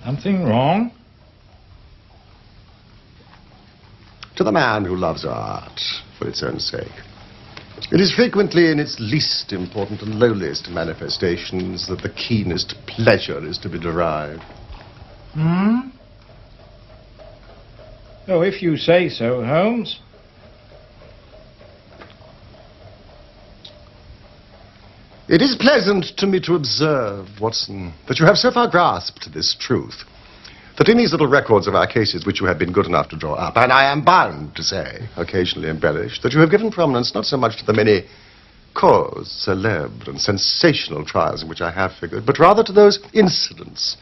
Something wrong? To the man who loves art for its own sake, it is frequently in its least important and lowliest manifestations that the keenest pleasure is to be derived. Hmm? Oh, if you say so, Holmes. It is pleasant to me to observe, Watson, that you have so far grasped this truth, that in these little records of our cases which you have been good enough to draw up, and I am bound to say, occasionally embellished, that you have given prominence not so much to the many cause célèbres and sensational trials in which I have figured, but rather to those incidents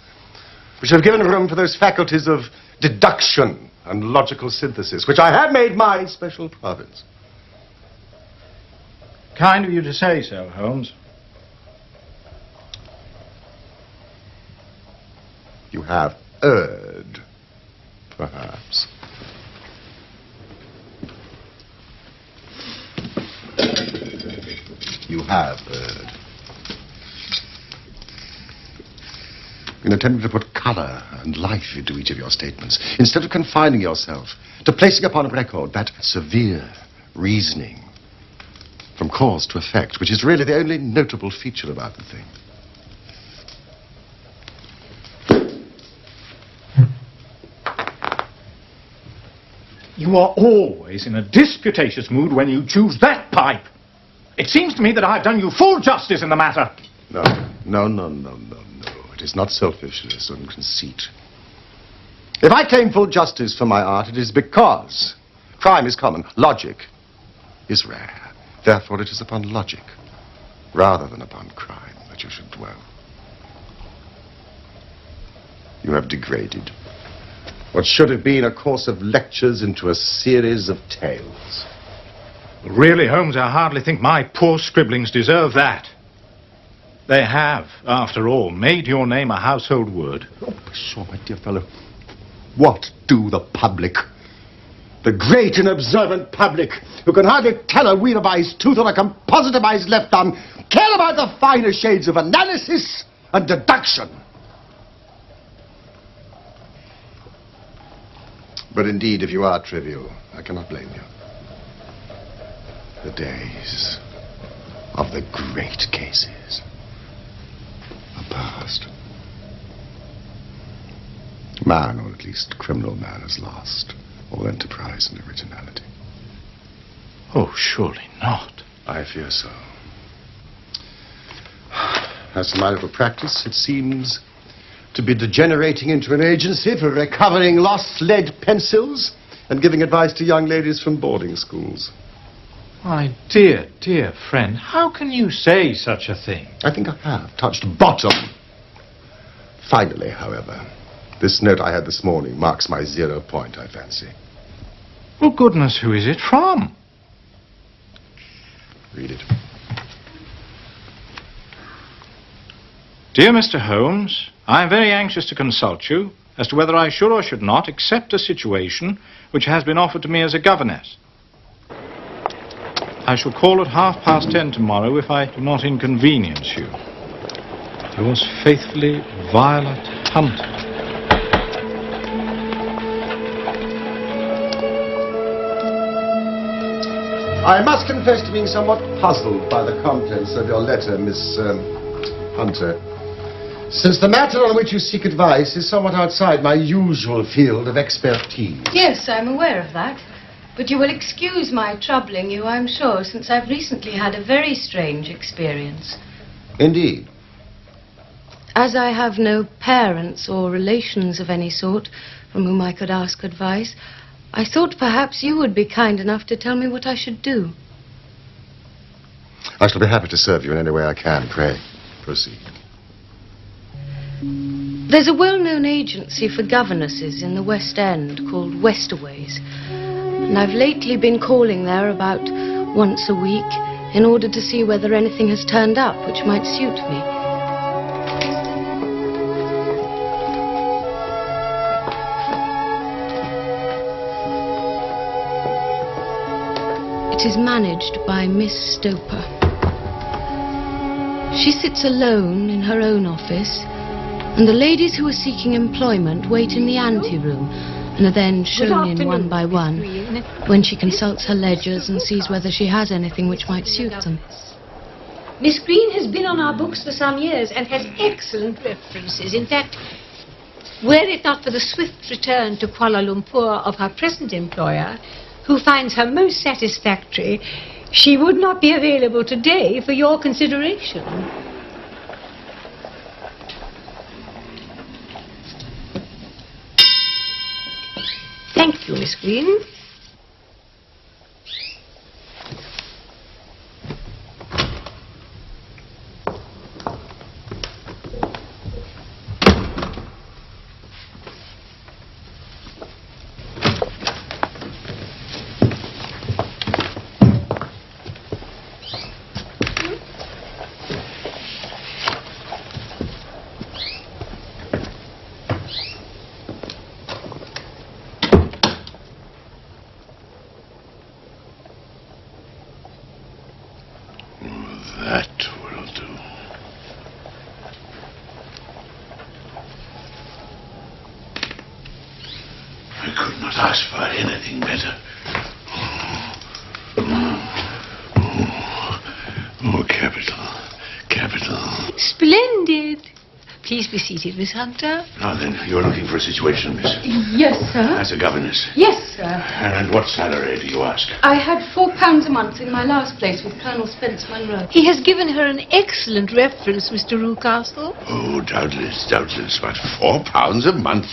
which have given room for those faculties of deduction and logical synthesis, which I have made my special province. Kind of you to say so, Holmes. You have erred, perhaps. You have erred. In attempting to put color and life into each of your statements, instead of confining yourself to placing upon record that severe reasoning from cause to effect, which is really the only notable feature about the thing. You are always in a disputatious mood when you choose that pipe. It seems to me that I've done you full justice in the matter. No. It is not selfishness and conceit. If I claim full justice for my art, it is because crime is common, logic is rare. Therefore, it is upon logic, rather than upon crime, that you should dwell. You have degraded what should have been a course of lectures into a series of tales. Really, Holmes, I hardly think my poor scribblings deserve that. They have, after all, made your name a household word. Oh, sure, my dear fellow. What do the public, the great and observant public, who can hardly tell a wheel by his tooth or a composite by his left thumb, care about the finer shades of analysis and deduction? But indeed, if you are trivial, I cannot blame you. The days of the great cases are past. Man, or at least criminal man, has lost all enterprise and originality. Oh, surely not. I fear so. As for my little practice, it seems to be degenerating into an agency for recovering lost lead pencils and giving advice to young ladies from boarding schools. My dear, dear friend, how can you say such a thing? I think I have touched bottom. Finally, however, this note I had this morning marks my 0 point, I fancy. Well, goodness, who is it from? Read it. Dear Mr. Holmes, I am very anxious to consult you as to whether I should or should not accept a situation which has been offered to me as a governess. I shall call at 10:30 tomorrow if I do not inconvenience you. Yours faithfully, Violet Hunter. I must confess to being somewhat puzzled by the contents of your letter, Miss Hunter, since the matter on which you seek advice is somewhat outside my usual field of expertise. Yes, I'm aware of that. But you will excuse my troubling you, I'm sure, since I've recently had a very strange experience. Indeed. As I have no parents or relations of any sort from whom I could ask advice, I thought perhaps you would be kind enough to tell me what I should do. I shall be happy to serve you in any way I can. Pray, proceed. There's a well-known agency for governesses in the West End called Westerways. And I've lately been calling there about once a week in order to see whether anything has turned up which might suit me. It is managed by Miss Stoper. She sits alone in her own office, and the ladies who are seeking employment wait in the anteroom and are then shown in one by one when she consults her ledgers and sees whether she has anything which might suit them. Miss Green has been on our books for some years and has excellent references. In fact, were it not for the swift return to Kuala Lumpur of her present employer, who finds her most satisfactory, she would not be available today for your consideration. Thank you, Miss Green. That will do. I could not ask for anything better. Oh, capital. Capital. Splendid. Please be seated, Miss Hunter. Now then, you're looking for a situation, miss. Yes, sir. As a governess. Yes, sir. And what salary do you ask? I had £4 a month in my last place with Colonel Spence Munro. He has given her an excellent reference, Mr. Rucastle. Oh, doubtless, doubtless. But £4 a month?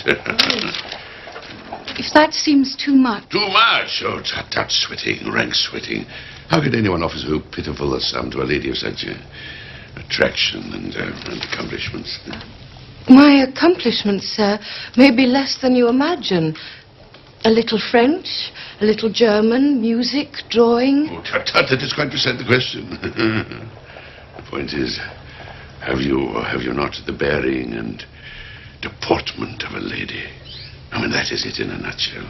If that seems too much... Too much? Oh, tut, sweating, rank sweating. How could anyone offer so pitiful a sum to a lady of such attraction and accomplishments? My accomplishments, sir, may be less than you imagine. A little French, a little German, music, drawing. Oh, tut, that is quite beside the question. The point is, have you or have you not the bearing and deportment of a lady? I mean, that is it in a nutshell.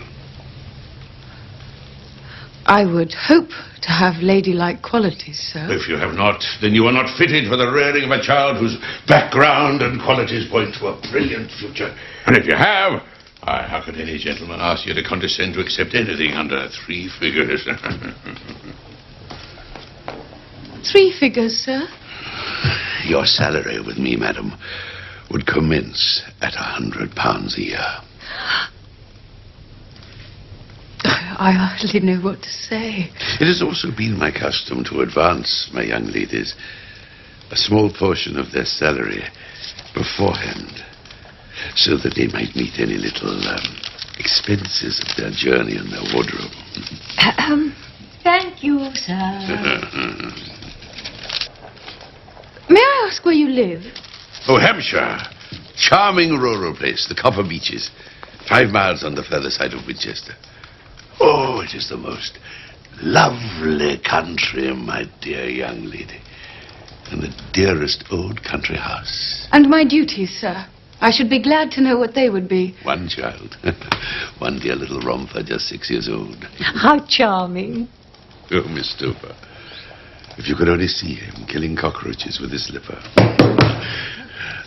I would hope to have ladylike qualities, sir. If you have not, then you are not fitted for the rearing of a child whose background and qualities point to a brilliant future. And if you have, how could any gentleman ask you to condescend to accept anything under 3 figures? 3 figures, sir? Your salary with me, madam, would commence at £100 a year. I hardly know what to say. It has also been my custom to advance my young ladies a small portion of their salary beforehand, so that they might meet any little expenses of their journey and their wardrobe. Thank you, sir. May I ask where you live? Oh, Hampshire. Charming rural place, the Copper Beeches. 5 miles on the further side of Winchester. Oh, it is the most lovely country, my dear young lady. And the dearest old country house. And my duties, sir? I should be glad to know what they would be. 1 child. 1 dear little romper, just 6 years old. How charming. Oh, Miss Stoper. If you could only see him killing cockroaches with his slipper.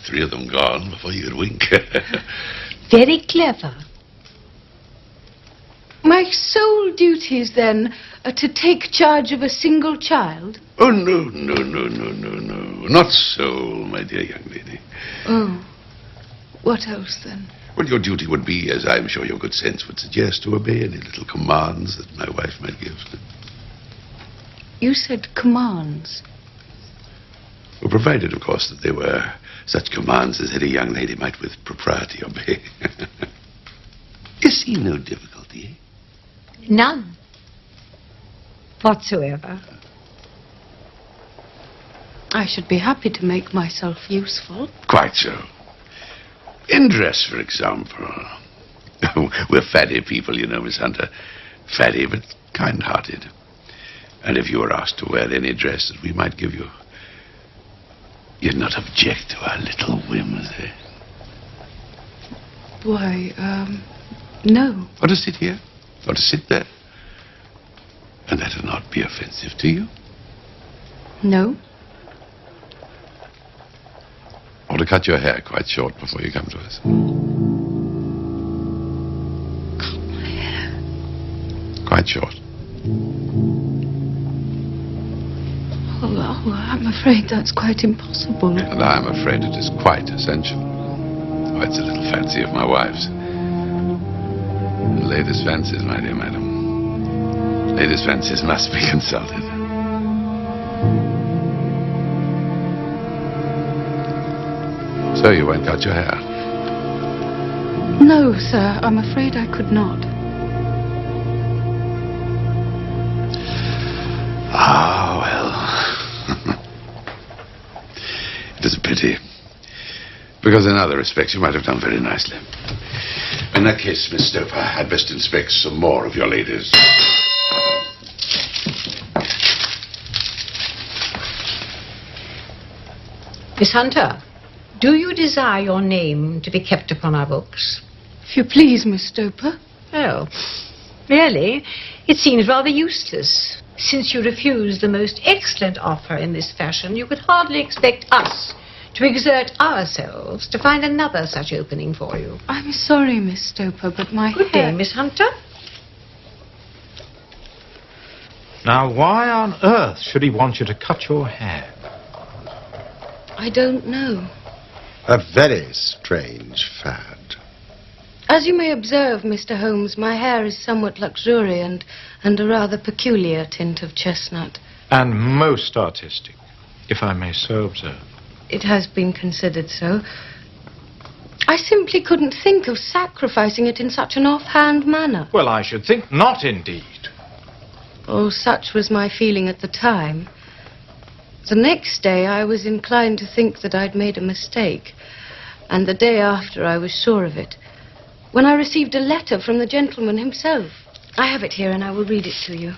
3 of them gone before you could wink. Very clever. My sole duties, then, are to take charge of a single child? Oh, no. Not so, my dear young lady. Oh. What else, then? Well, your duty would be, as I'm sure your good sense would suggest, to obey any little commands that my wife might give. You said commands. Well, provided, of course, that they were such commands as any young lady might with propriety obey. You see no difficulty, eh? None. Whatsoever. I should be happy to make myself useful. Quite so. In dress, for example. We're fatty people, you know, Miss Hunter. Fatty, but kind-hearted. And if you were asked to wear any dress that we might give you, you'd not object to our little whims, eh? Why, no. Or to sit here, or to sit there. And that'll not be offensive to you. No? or to cut your hair quite short before you come to us? Cut my hair. Quite short. Oh, I'm afraid that's quite impossible. And I'm afraid it is quite essential. Oh, it's a little fancy of my wife's. Latest fancies, my dear madam. Latest fancies must be consulted. So you won't cut your hair? No, sir, I'm afraid I could not. Ah, well. It is a pity. Because in other respects you might have done very nicely. In that case, Miss Stoper, I'd best inspect some more of your ladies. Miss Hunter, do you desire your name to be kept upon our books? If you please, Miss Stoper. Oh, really? It seems rather useless. Since you refused the most excellent offer in this fashion, you could hardly expect us to exert ourselves to find another such opening for you. I'm sorry, Miss Stoper, but my Good hair... day, Miss Hunter. Now, why on earth should he want you to cut your hair? I don't know. A very strange fad. As you may observe, Mr. Holmes, my hair is somewhat luxuriant and a rather peculiar tint of chestnut. And most artistic, if I may so observe. It has been considered so. I simply couldn't think of sacrificing it in such an offhand manner. Well, I should think not, indeed. Oh, such was my feeling at the time. The next day I was inclined to think that I'd made a mistake. And the day after I was sure of it. When I received a letter from the gentleman himself. I have it here and I will read it to you.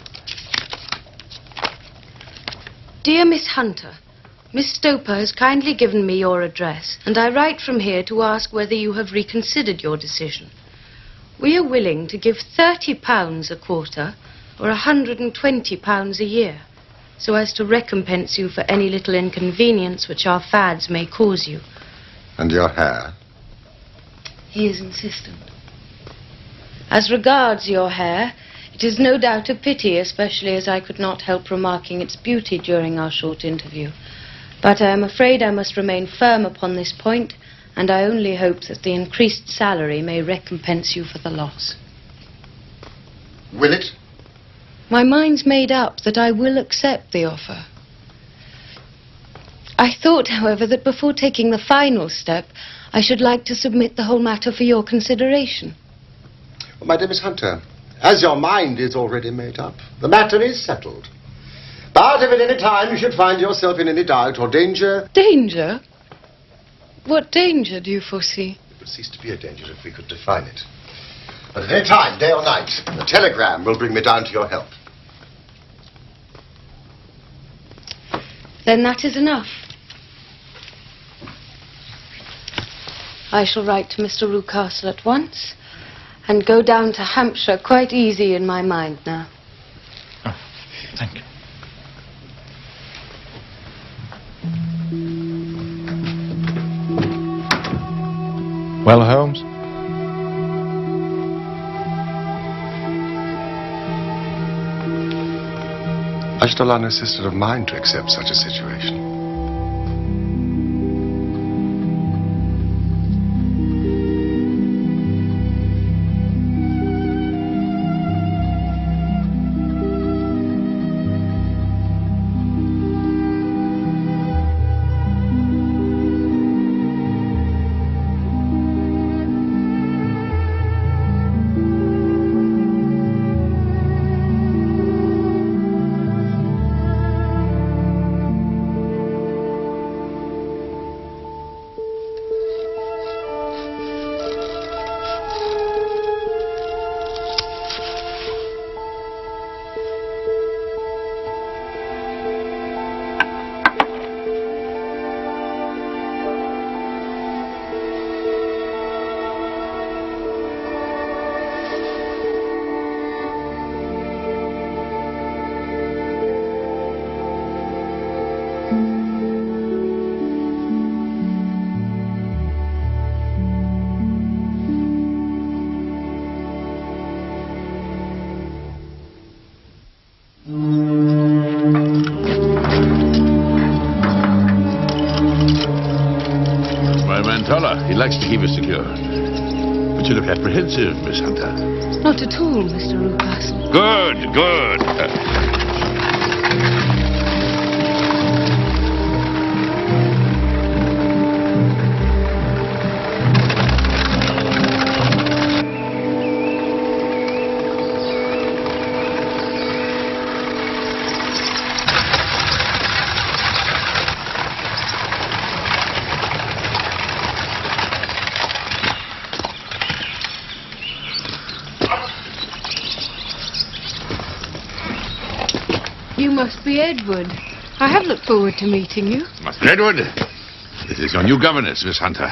Dear Miss Hunter, Miss Stoper has kindly given me your address, and I write from here to ask whether you have reconsidered your decision. We are willing to give £30 a quarter or £120 a year, so as to recompense you for any little inconvenience which our fads may cause you. And your hair? He is insistent. As regards your hair, it is no doubt a pity, especially as I could not help remarking its beauty during our short interview. But I am afraid I must remain firm upon this point, and I only hope that the increased salary may recompense you for the loss. Will it? My mind's made up that I will accept the offer. I thought, however, that before taking the final step, I should like to submit the whole matter for your consideration. Well, my dear Miss Hunter, as your mind is already made up, the matter is settled. But if at any time you should find yourself in any doubt or danger... Danger? What danger do you foresee? It would cease to be a danger if we could define it. But at any time, day or night, a telegram will bring me down to your help. Then that is enough. I shall write to Mr. Rucastle at once and go down to Hampshire quite easy in my mind now. Oh, thank you. Well, Holmes? I should allow no sister of mine to accept such a situation. Toller. He likes to keep us secure. But you look apprehensive, Miss Hunter. Not at all, Mr. Rucastle. Good, good. You must be Edward. I have looked forward to meeting you. Master Edward, this is your new governess, Miss Hunter.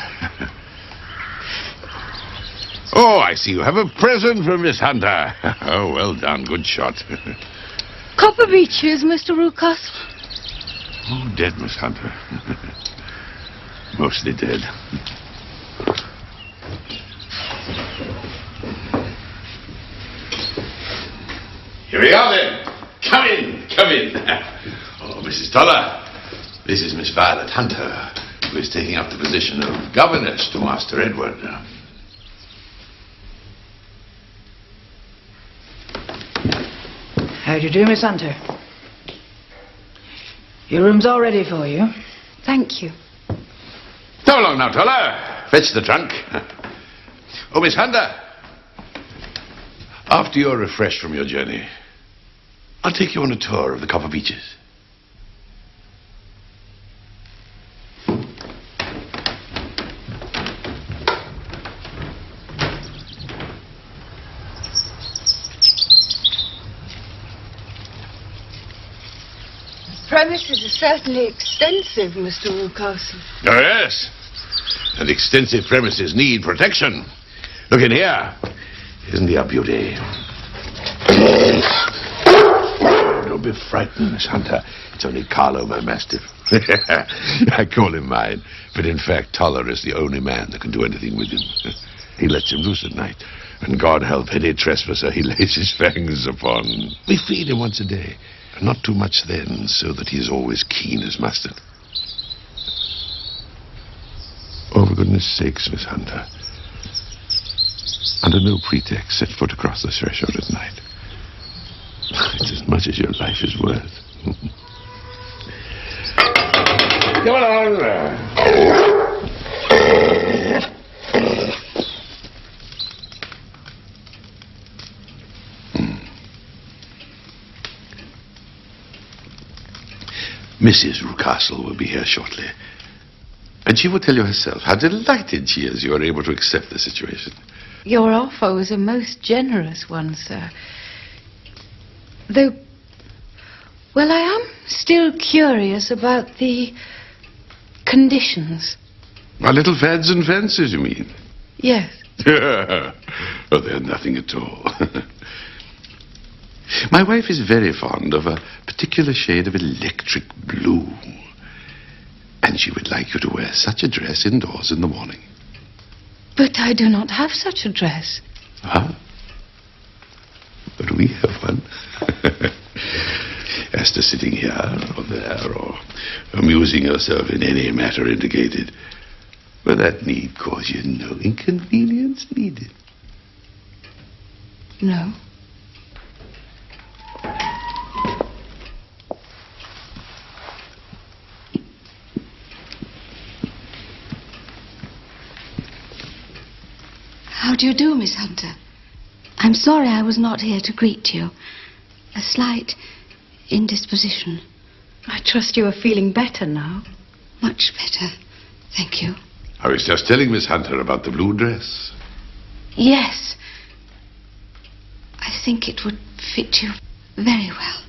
Oh, I see you have a present for Miss Hunter. Oh, well done. Good shot. Copper Beeches, Mr. Rucastle. Oh, dead, Miss Hunter. Mostly dead. Here we are, then. Come in, come in. Oh, Mrs. Toller, this is Miss Violet Hunter, who is taking up the position of governess to Master Edward. How do you do, Miss Hunter? Your room's all ready for you. Thank you. Come along now, Toller. Fetch the trunk. Oh, Miss Hunter, after you're refreshed from your journey, I'll take you on a tour of the Copper Beeches. Premises are certainly extensive, Mr. Rucastle. Oh, yes. And extensive premises need protection. Look in here. Isn't he a beauty? Don't be frightened, Miss Hunter. It's only Carlo, my mastiff. I call him mine, but in fact, Toller is the only man that can do anything with him. He lets him loose at night, and God help any trespasser he lays his fangs upon. We feed him once a day, and not too much then, so that he is always keen as mustard. Oh, for goodness sakes, Miss Hunter, under no pretext set foot across the threshold at night. It's as much as your life is worth. Come along. Mrs. Rucastle will be here shortly. And she will tell you herself how delighted she is you are able to accept the situation. Your offer was a most generous one, sir. Though, well, I am still curious about the conditions. Our little fads and fancies, you mean? Yes. Oh, they're nothing at all. My wife is very fond of a particular shade of electric blue. And she would like you to wear such a dress indoors in the morning. But I do not have such a dress. Huh? But we have one. As to sitting here or there or amusing yourself in any matter indicated, well, that need cause you no inconvenience, need it? No. How do you do, Miss Hunter? I'm sorry I was not here to greet you. A slight indisposition. I trust you are feeling better now. Much better, thank you. I was just telling Miss Hunter about the blue dress. Yes. I think it would fit you very well.